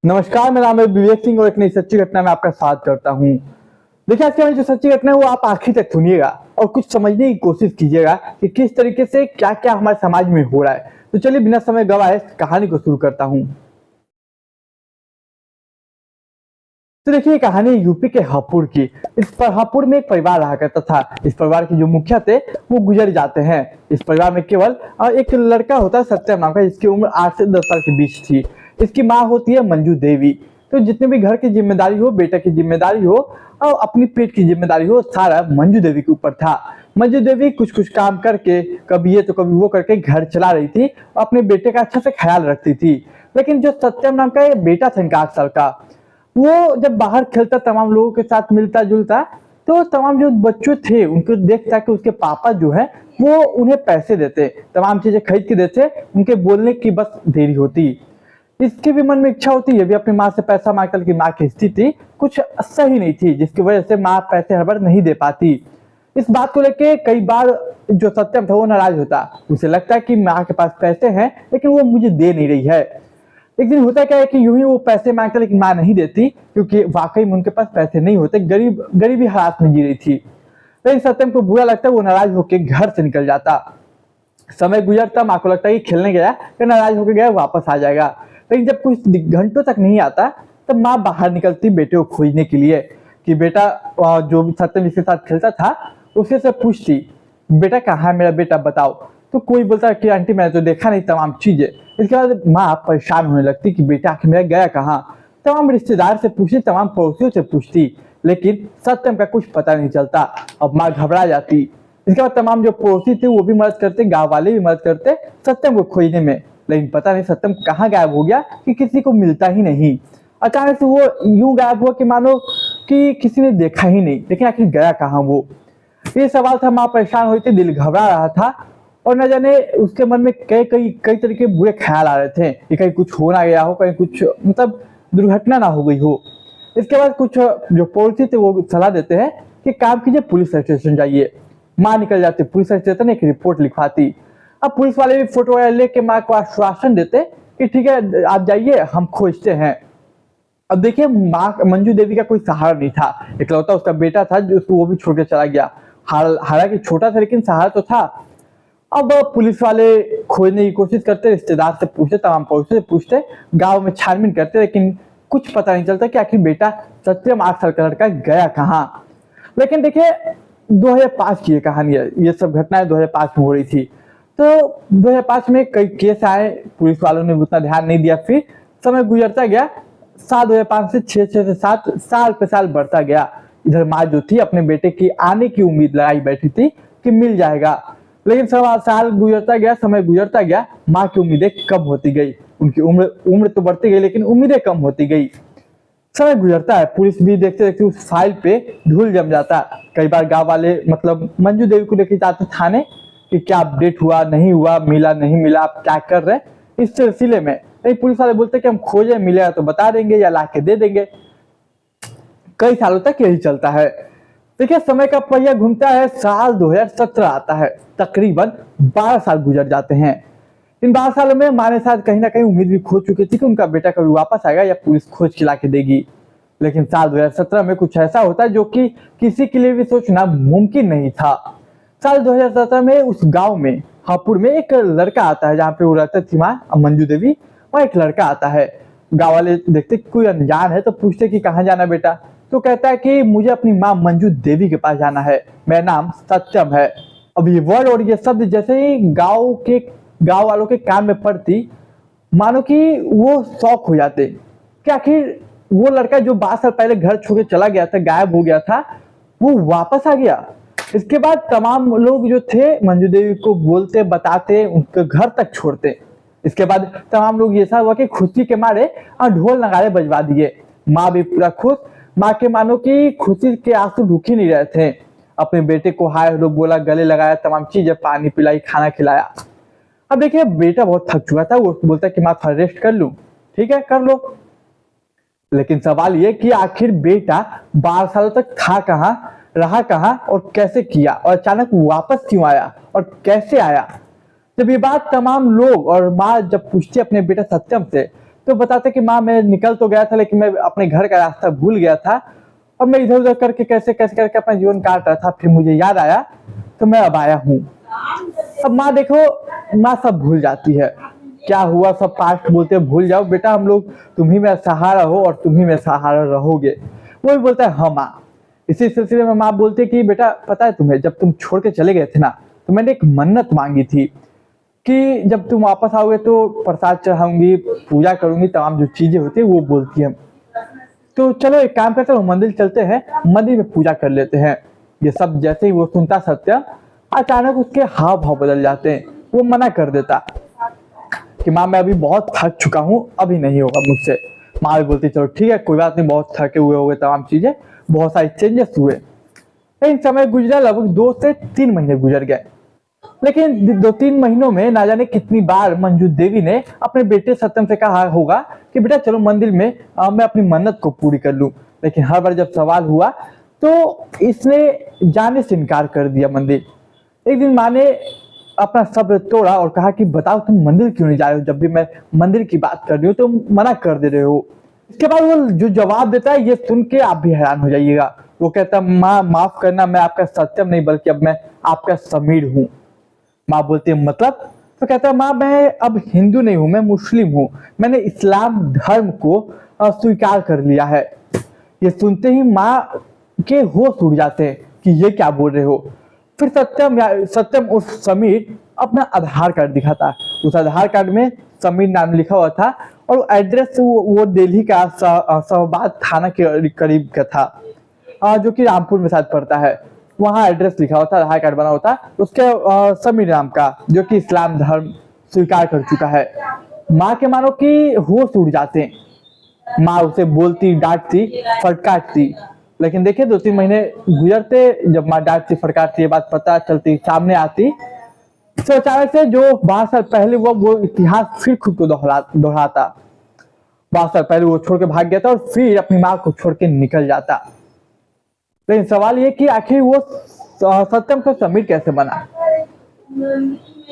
नमस्कार, मेरा नाम है विवेक सिंह और एक नई सच्ची घटना में आपका स्वागत करता हूँ। देखिए, आज की हमारी जो सच्ची घटना है वो आप आखिर तक सुनिएगा और कुछ समझने की कोशिश कीजिएगा कि किस तरीके से क्या क्या हमारे समाज में हो रहा है। तो चलिए बिना समय गवाए कहानी को शुरू करता हूँ। तो देखिए, कहानी यूपी के हापुड़ की। इस पर हापुड़ में एक परिवार रहा करता था। इस परिवार के जो मुखिया थे वो गुजर जाते हैं। इस परिवार में केवल एक लड़का होता है सत्यम नाम का, जिसकी उम्र 8 से 10 साल के बीच थी। इसकी माँ होती है मंजू देवी। तो जितने भी घर की जिम्मेदारी हो, बेटा की जिम्मेदारी हो और अपनी पेट की जिम्मेदारी हो, सारा मंजू देवी के ऊपर था। मंजू देवी कुछ कुछ काम करके, कभी ये तो कभी वो करके घर चला रही थी और अपने बेटे का अच्छा से ख्याल रखती थी। लेकिन जो सत्यम नाम का बेटा था इनका 8 साल का, वो जब बाहर खेलता, तमाम लोगों के साथ मिलता जुलता, तो तमाम जो बच्चे थे उनको देखता कि उसके पापा जो है वो उन्हें पैसे देते, तमाम चीजें खरीद के देते, उनके बोलने की बस देरी होती। इसके भी मन में इच्छा होती है भी अपनी माँ से पैसा मांगकर, की माँ की स्थिति कुछ सही नहीं थी, जिसकी वजह से माँ पैसे हर बार नहीं दे पाती। इस बात को लेके कई बार जो सत्यम था वो नाराज होता। उसे लगता है कि माँ के पास पैसे हैं लेकिन वो मुझे दे नहीं रही है। एक दिन होता क्या है कि यूं ही वो पैसे मांगता लेकिन माँ नहीं देती, क्योंकि वाकई में उनके पास पैसे नहीं होते, गरीबी हालात में जी रही थी। लेकिन सत्यम को बुरा लगता है, वो नाराज होकर घर से निकल जाता। समय गुजरता, माँ को लगता है कि खेलने गया, फिर नाराज होकर गया, वापस आ जाएगा। लेकिन जब कुछ घंटों तक नहीं आता तब माँ बाहर निकलती बेटे को खोजने के लिए कि बेटा, जो भी सत्यम जिसके साथ खेलता था उससे से पूछती, बेटा कहाँ है मेरा बेटा, बताओ। तो कोई बोलता है कि आंटी मैंने तो देखा नहीं, तमाम चीजें। इसके बाद माँ परेशान होने लगती कि बेटा आखिर मेरा गया कहाँ। तमाम रिश्तेदार से पूछती, तमाम पड़ोसियों से पूछती, लेकिन सत्यम का कुछ पता नहीं चलता। अब माँ घबरा जाती। इसके बाद तमाम जो पड़ोसी थे वो भी मदद करते, गाँव वाले भी मदद करते सत्यम को खोजने में। लेकिन पता नहीं सत्यम कहाँ गायब हो गया कि किसी को मिलता ही नहीं। अचानक से वो यूं गायब हुआ कि मानो कि किसी ने देखा ही नहीं, लेकिन आखिर गया कहाँ वो, ये सवाल था। माँ परेशान हुई थी, दिल घबरा रहा था और न जाने उसके मन में कई कई कई तरह के बुरे ख्याल आ रहे थे कि कहीं कुछ हो ना गया हो, कहीं कुछ मतलब दुर्घटना ना हो गई हो। इसके बाद कुछ जो पड़ोसी थे वो सलाह देते हैं कि काम कीजिए, पुलिस स्टेशन जाइए। माँ निकल जाती, पुलिस स्टेशन एक रिपोर्ट लिखवाती। अब पुलिस वाले भी फोटो वगैरह लेके माँ को आश्वासन देते कि ठीक है आप जाइए, हम खोजते हैं। अब देखिए, माँ मंजू देवी का कोई सहारा नहीं था, इकलौता उसका बेटा था जो वो भी छोड़ के चला गया। हालांकि छोटा था लेकिन सहारा तो था। अब पुलिस वाले खोजने की कोशिश करते, रिश्तेदार से पूछते, तमाम पड़ोसी से पूछते, गांव में छानबीन करते, लेकिन कुछ पता नहीं चलता कि आखिर बेटा सत्यम 8 साल का लड़का गया कहाँ। लेकिन देखिए, 2005 की ये कहानी है, ये सब घटनाएं 2005 में हो रही थी। तो 2005 में कई केस आए, पुलिस वालों ने उतना ध्यान नहीं दिया। फिर समय गुजरता गया, साल 2005 से 6 से 7 साल पे साल बढ़ता गया। इधर माँ जो थी अपने बेटे की आने की उम्मीद लगाई बैठी थी कि मिल जाएगा। लेकिन साल गुजरता गया, समय गुजरता गया, माँ की उम्मीदें कम होती गई। उनकी उम्र तो बढ़ती गई लेकिन उम्मीदें कम होती गई। समय गुजरता है, पुलिस भी देखते देखते उस फाइल पे धूल जम जाता। कई बार गांव वाले मतलब मंजू देवी को लेकर जाते थाने कि क्या अपडेट हुआ, नहीं हुआ, मिला नहीं मिला, आप क्या कर रहे हैं इस सिलसिले में। नहीं, पुलिस वाले बोलते कि हम खोजे, मिलेगा तो बता देंगे या ला के दे देंगे। कई सालों तक यही चलता है। देखिए, समय का पहिया घूमता है, साल 2017 आता है, तकरीबन 12 साल गुजर जाते हैं। इन 12 सालों में माँ ने साथ कहीं ना कहीं उम्मीद भी खो चुकी थी कि उनका बेटा कभी वापस आएगा या पुलिस खोज के ला के देगी। लेकिन साल 2017 में कुछ ऐसा होता है जो कि किसी के लिए भी सोचना मुमकिन नहीं था। साल 2017 में उस गांव में, हापुड़ में, एक लड़का आता है जहाँ पे वो रहती थी माँ मंजू देवी। वहाँ एक लड़का आता है। गाँव वाले देखते कोई अनजान है तो पूछते कि कहाँ जाना बेटा। तो कहता है कि मुझे अपनी माँ मंजू देवी के पास जाना है, मेरा नाम सत्यम है। अब ये वर्ड और ये शब्द जैसे ही गांव वालों के कान में पड़ती, मानो कि वो शौक हो जाते कि आखिर वो लड़का जो 12 साल पहले घर छोड़ के चला गया था, गायब हो गया था, वो वापस आ गया। इसके बाद तमाम लोग जो थे मंजू देवी को बोलते, बताते, उनके घर तक छोड़ते। इसके बाद तमाम लोग ये सब हुआ कि खुशी के मारे ढोल नगाड़े बजवा दिए। माँ भी पूरा खुश, माँ के मानो कि खुशी के आंसू रुक ही नहीं रहे थे। अपने बेटे को हाय हेलो बोला, गले लगाया, तमाम चीजें, पानी पिलाई, खाना खिलाया। अब देखिए, बेटा बहुत थक चुका था, वो बोलता कि माँ थोड़ा रेस्ट कर लूं। ठीक है, कर लो। लेकिन सवाल ये कि आखिर बेटा 12 सालों तक था कहाँ, रहा कहाँ और कैसे किया, और अचानक वापस क्यों आया और कैसे आया। जब ये बात तमाम लोग और माँ जब पूछती अपने बेटा सत्यम से, तो बताते कि माँ मैं निकल तो गया था लेकिन मैं अपने घर का रास्ता भूल गया था और मैं इधर उधर करके कैसे कैसे करके अपना जीवन काट रहा था, फिर मुझे याद आया तो मैं अब आया हूँ। अब माँ देखो, माँ सब भूल जाती है, क्या हुआ सब पास्ट बोलते भूल जाओ बेटा, हम लोग तुम ही मेरा सहारा हो और तुम ही मेरा सहारा रहोगे। वो भी बोलता है हाँ माँ। इसी सिलसिले में माँ बोलती है कि बेटा पता है तुम्हें, जब तुम छोड़ के चले गए थे ना तो मैंने एक मन्नत मांगी थी कि जब तुम वापस आओगे तो प्रसाद चढ़ाऊंगी, पूजा करूंगी, तमाम जो चीजें होती है वो बोलती है। तो चलो एक काम करते हैं, मंदिर चलते हैं, मंदिर में पूजा कर लेते हैं। ये सब जैसे ही वो सुनता सत्यम, अचानक उसके हाव भाव बदल जाते हैं। वो मना कर देता कि माँ मैं अभी बहुत थक चुका हूँ, अभी नहीं होगा मुझसे। माँ भी बोलती चलो ठीक है कोई बात नहीं, बहुत थके हुए हो गए, तमाम चीजें, बहुत सारे चेंजेस हुए। लेकिन समय गुजरा, लगभग 2 से 3 महीने गुजर गए। लेकिन 2-3 महीनों में ना जाने कितनी बार मंजू देवी ने अपने बेटे सत्यम से कहा होगा कि बेटा चलो मंदिर में मैं अपनी मन्नत को पूरी कर लूं। लेकिन हर बार जब सवाल हुआ तो इसने जाने से इनकार कर दिया मंदिर। एक दिन माँ ने अपना सब्र तोड़ा और कहा कि बताओ तुम मंदिर क्यों नहीं जा रहे हो, जब भी मैं मंदिर की बात कर रही हूँ तुम मना कर दे रहे हो। इसके बाद वो जो जवाब देता है ये सुन के आप भी हैरान हो जाइएगा। वो कहता है माँ माफ करना, मैं आपका सत्यम नहीं बल्कि अब मैं आपका समीर हूँ। माँ बोलती है मतलब? तो कहता है माँ मैं अब हिंदू नहीं हूँ, मैं मुस्लिम हूँ, मैंने इस्लाम धर्म को स्वीकार कर लिया है। ये सुनते ही माँ के होश उड़ जाते हैं कि ये क्या बोल रहे हो। फिर सत्यम उस समीर अपना आधार कार्ड दिखाता है। उस आधार कार्ड में समीर नाम लिखा हुआ था और एड्रेस वो दिल्ली का शाहबाद थाना के करीब का था, जो कि रामपुर में शायद पड़ता है। वहाँ एड्रेस लिखा होता, आधार कार्ड बना होता उसके समीर नाम का, जो कि इस्लाम धर्म स्वीकार कर चुका है। माँ के मानो कि होश उड़ जाते हैं। माँ उसे बोलती, डांटती, फटकारती। लेकिन देखिए 2-3 महीने गुजरते, जब माँ डांटती फटकारती ये बात पता चलती, सामने आती, तो अचानक से जो 12 साल पहले वो इतिहास फिर खुद को दोहराता। 12 साल पहले वो छोड़ के भाग गया था और फिर अपनी माँ को छोड़ के निकल जाता। लेकिन सवाल ये कि आखिर वो सत्यम का समीर कैसे बना।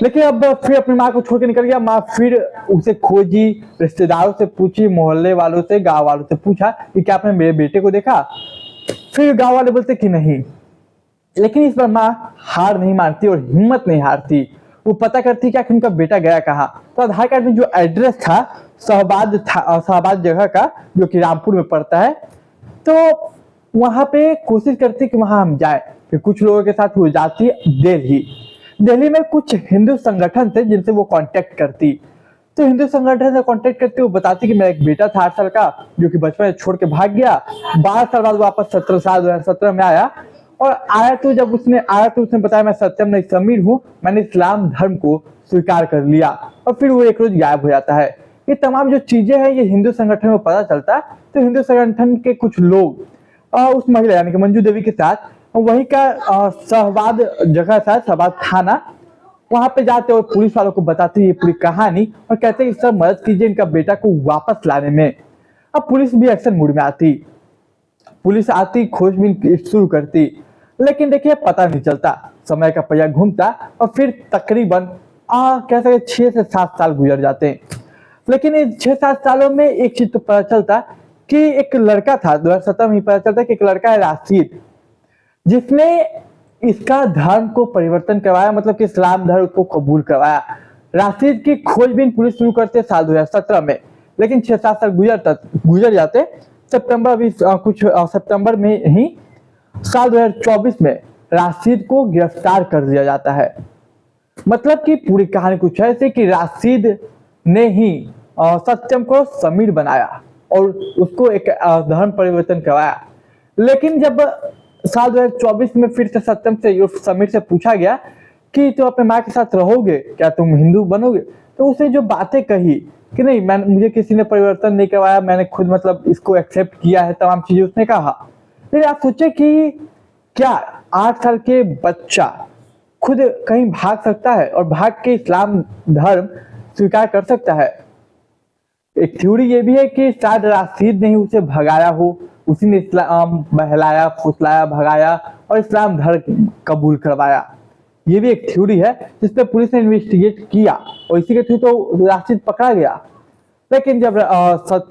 लेकिन अब फिर अपनी माँ को छोड़ के निकल गया। माँ फिर उसे खोजी, रिश्तेदारों से पूछी, मोहल्ले वालों से, गांव वालों से पूछा कि क्या आपने मेरे बेटे को देखा। फिर गांव वाले बोलते कि नहीं। लेकिन इस बार माँ हार नहीं मानती और हिम्मत नहीं हारती। वो पता करती कि आखिर उनका बेटा गया कहाँ। तो आधार कार्ड में जो एड्रेस था शाहबाद जगह का, जो कि रामपुर में पड़ता है, तो वहां पे कोशिश करती कि वहां हम जाए। फिर कुछ लोगों के साथ वो जाती दिल्ली में कुछ हिंदू संगठन थे जिनसे वो कांटेक्ट करती। तो हिंदू संगठन से कांटेक्ट करते वो बताती कि मेरा एक बेटा था 8 साल का, जो कि बचपन में छोड़ के भाग गया। 12 साल बाद वापस 2017 में आया। और आया तो जब उसने आया तो उसने बताया मैं सत्यम नहीं समीर हूँ, मैंने इस्लाम धर्म को स्वीकार कर लिया। और फिर वो एक रोज गायब हो जाता है। ये तमाम जो चीजें हैं ये हिंदू संगठन में पता चलता है। तो हिंदू संगठन के कुछ लोग उस महिला यानी कि मंजू देवी के साथ वहीं का शाहबाद जगह था, शाहबाद थाना, वहां पे जाते और पुलिस वालों को बताते ये पूरी कहानी और कहते हैं सर मदद कीजिए इनका बेटा को वापस लाने में। अब पुलिस भी एक्शन मूड में आती। पुलिस आती, खोजबीन शुरू करती। लेकिन देखिए पता नहीं चलता, समय का पहिया घूमता और फिर तकरीबन कह सकते 6 से 7 साल गुजर जाते हैं। लेकिन इन 6-7 सालों में एक चीज तो पता चलता कि एक लड़का था, 2017 में ही पता चलता कि एक लड़का है राशिद, जिसने इसका धर्म को परिवर्तन करवाया, मतलब कि इस्लाम धर्म को कबूल करवाया। राशिद की खोजबीन पुलिस शुरू करते साल 2017 में। लेकिन 6-7 साल गुजर जाते। सितंबर में ही साल 2024 में राशिद को गिरफ्तार कर दिया जाता है। मतलब कि पूरी कहानी कुछ ऐसे कि राशिद ने ही सत्यम को समीर बनाया और उसको एक धर्म परिवर्तन करवाया। लेकिन जब साल 2024 में फिर से सत्यम से समीर से पूछा गया कि तुम अपने माँ के साथ रहोगे, क्या तुम हिंदू बनोगे, तो उसने जो बातें कही कि नहीं मुझे किसी ने परिवर्तन नहीं करवाया, मैंने खुद मतलब इसको एक्सेप्ट किया है, तमाम चीजें उसने कहा। लेकिन आप सोचे कि क्या 8 साल के बच्चा खुद कहीं भाग सकता है और भाग के इस्लाम धर्म स्वीकार कर सकता है? एक थ्योरी ये भी है कि शायद राशिद ने ही उसे भगाया हो, उसी ने इस्लाम बहलाया, फुसलाया, भगाया और इस्लाम धर्म कबूल करवाया। ये भी एक थ्योरी है जिस पे पुलिस ने इन्वेस्टिगेट किया और इसी के थ्रू तो राशिद पकड़ा गया। लेकिन जब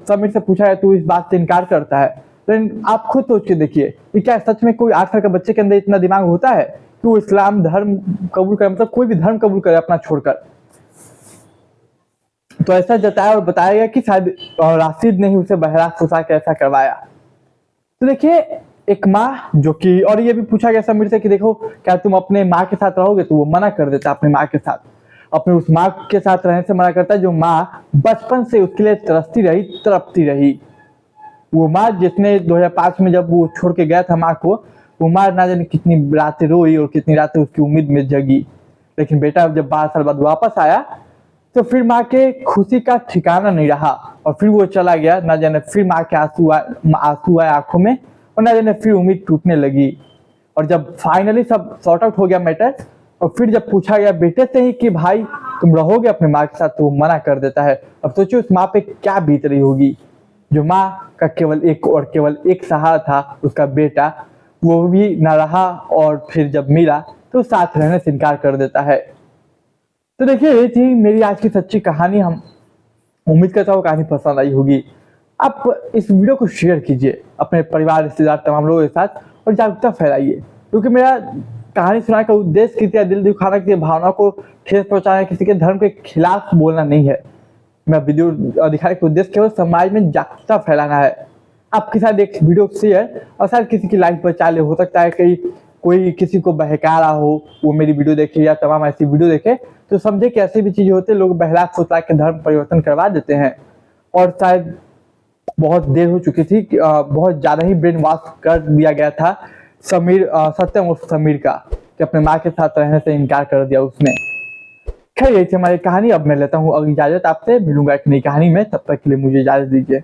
समीर से पूछा है तू इस बात से इनकार करता है, तो आप खुद सोच के देखिए कि क्या सच में कोई 8 साल का बच्चे के अंदर इतना दिमाग होता है कि वो इस्लाम धर्म कबूल करे, मतलब कोई भी धर्म कबूल करे अपना छोड़कर। तो ऐसा जताया और बताया गया कि शायद राशिद ने ही उसे बहरा फुसा के ऐसा करवाया। तो देखिए एक माँ जो कि, और ये भी पूछा गया समीर से कि देखो क्या तुम अपने माँ के साथ रहोगे, तो वो मना कर देता अपनी माँ के साथ, अपने उस माँ के साथ रहने से मना करता है जो माँ बचपन से उसके लिए तरसती रही, तड़पती रही। वो माँ जिसने 2005 में जब वो छोड़ के गया था माँ को, वो माँ ना जाने कितनी रातें रोई और कितनी रातें उसकी उम्मीद में जगी। लेकिन बेटा जब 12 साल बाद वापस आया तो फिर माँ के खुशी का ठिकाना नहीं रहा और फिर वो चला गया। ना जाने फिर माँ के आंसू आए आंखों में और ना जाने फिर उम्मीद टूटने लगी। और जब फाइनली सब सॉर्ट आउट हो गया मैटर, और फिर जब पूछा गया बेटे से ही कि भाई तुम रहोगे अपने माँ के साथ, तो वो मना कर देता है। अब सोचिए उस माँ पे क्या बीत रही होगी, जो माँ का केवल एक सहारा था उसका बेटा, वो भी ना रहा और फिर जब मिला तो साथ रहने से इनकार कर देता है। तो देखिए ये थी मेरी आज की सच्ची कहानी। हम उम्मीद करता हूँ कहानी पसंद आई होगी। आप इस वीडियो को शेयर कीजिए अपने परिवार, रिश्तेदार, तमाम लोगों के साथ और जागरूकता फैलाइए, क्योंकि मेरा कहानी सुनाने का उद्देश्य किसी का दिल दुखाना, किसी भावना को ठेस पहुंचाना, किसी के धर्म के खिलाफ बोलना नहीं है। मैं वीडियो दिखाने का उद्देश्य केवल समाज में जागरूकता फैलाना है। आपके साथ एक वीडियो शेयर और शायद किसी की लाइफ बचा ले। हो सकता है कि कोई किसी को बहका रहा हो, वो मेरी वीडियो देखे या तमाम ऐसी वीडियो देखे तो समझे कि ऐसी भी चीजें होती है, लोग बहला फुसला के धर्म परिवर्तन करवा देते हैं। और शायद बहुत देर हो चुकी थी, बहुत ज्यादा ही ब्रेन वॉश कर दिया गया था सत्यम उर्फ समीर का, कि अपने माँ के साथ रहने से इनकार कर दिया उसने। खैर यही थी हमारी कहानी। अब मैं लेता हूँ इजाजत आपसे, मिलूंगा एक नई कहानी में, तब तक के लिए मुझे इजाजत दीजिए।